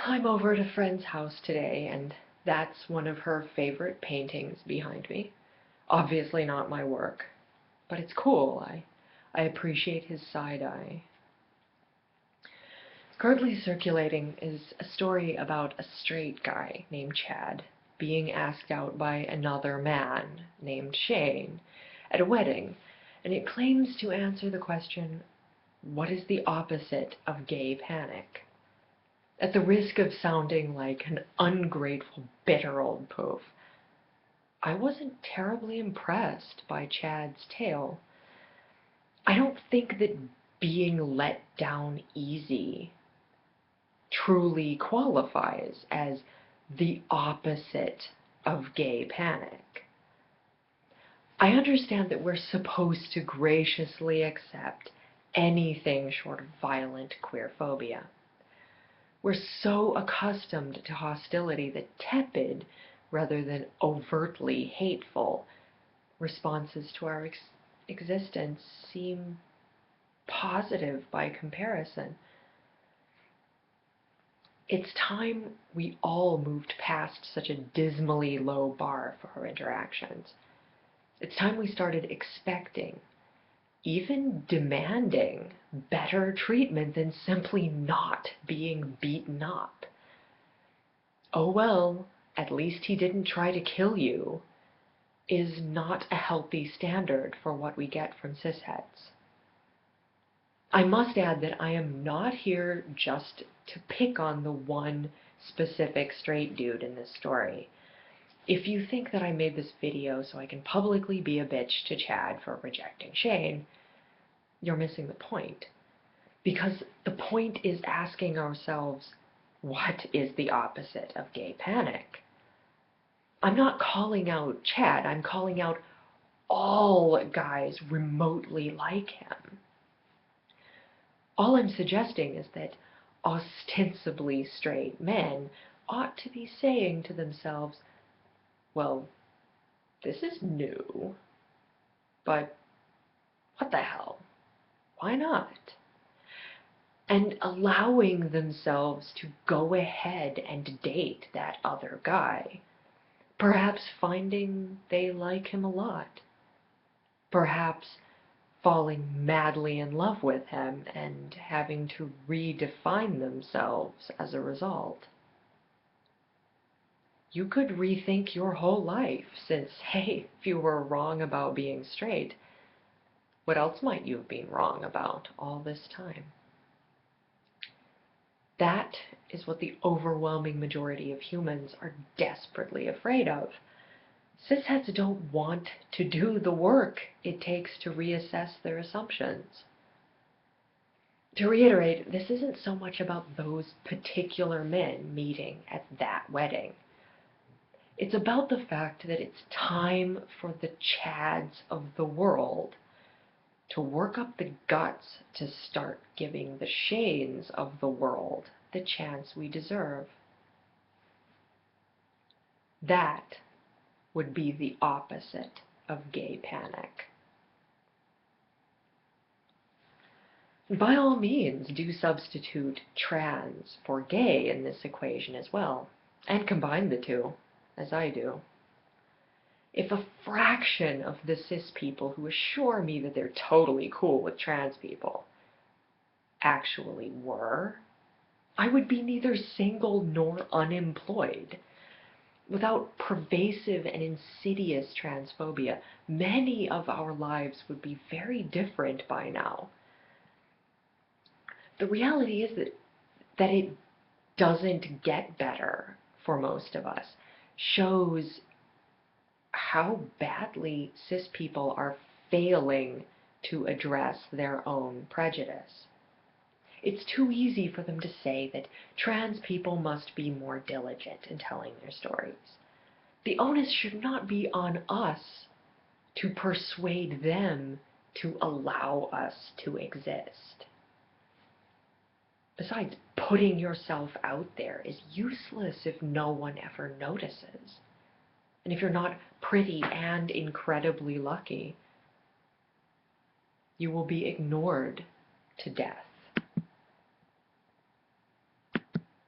I'm over at a friend's house today, and that's one of her favorite paintings behind me. Obviously not my work, but it's cool. I appreciate his side-eye. Currently circulating is a story about a straight guy named Chad being asked out by another man named Shane at a wedding, and it claims to answer the question, what is the opposite of gay panic? At the risk of sounding like an ungrateful, bitter old poof, I wasn't terribly impressed by Chad's tale. I don't think that being let down easy truly qualifies as the opposite of gay panic. I understand that we're supposed to graciously accept anything short of violent queerphobia. We're so accustomed to hostility that tepid, rather than overtly hateful, responses to our existence seem positive by comparison. It's time we all moved past such a dismally low bar for our interactions. It's time we started expecting, even demanding, better treatment than simply not being beaten up. Oh well, at least he didn't try to kill you, is not a healthy standard for what we get from cisheads. I must add that I am not here just to pick on the one specific straight dude in this story. If you think that I made this video so I can publicly be a bitch to Chad for rejecting Shane, you're missing the point. Because the point is asking ourselves, what is the opposite of gay panic? I'm not calling out Chad, I'm calling out all guys remotely like him. All I'm suggesting is that ostensibly straight men ought to be saying to themselves, well, this is new, but what the hell? Why not? And allowing themselves to go ahead and date that other guy. Perhaps finding they like him a lot. Perhaps falling madly in love with him and having to redefine themselves as a result. You could rethink your whole life, since, hey, if you were wrong about being straight, what else might you have been wrong about all this time? That is what the overwhelming majority of humans are desperately afraid of. Cisheads don't want to do the work it takes to reassess their assumptions. To reiterate, this isn't so much about those particular men meeting at that wedding. It's about the fact that it's time for the Chads of the world to work up the guts to start giving the Shanes of the world the chance we deserve. That would be the opposite of gay panic. By all means, do substitute trans for gay in this equation as well, and combine the two, as I do. If a fraction of the cis people who assure me that they're totally cool with trans people actually were, I would be neither single nor unemployed. Without pervasive and insidious transphobia, many of our lives would be very different by now. The reality is that it doesn't get better for most of us shows how badly cis people are failing to address their own prejudice. It's too easy for them to say that trans people must be more diligent in telling their stories. The onus should not be on us to persuade them to allow us to exist. Besides, putting yourself out there is useless if no one ever notices. And if you're not pretty and incredibly lucky, you will be ignored to death.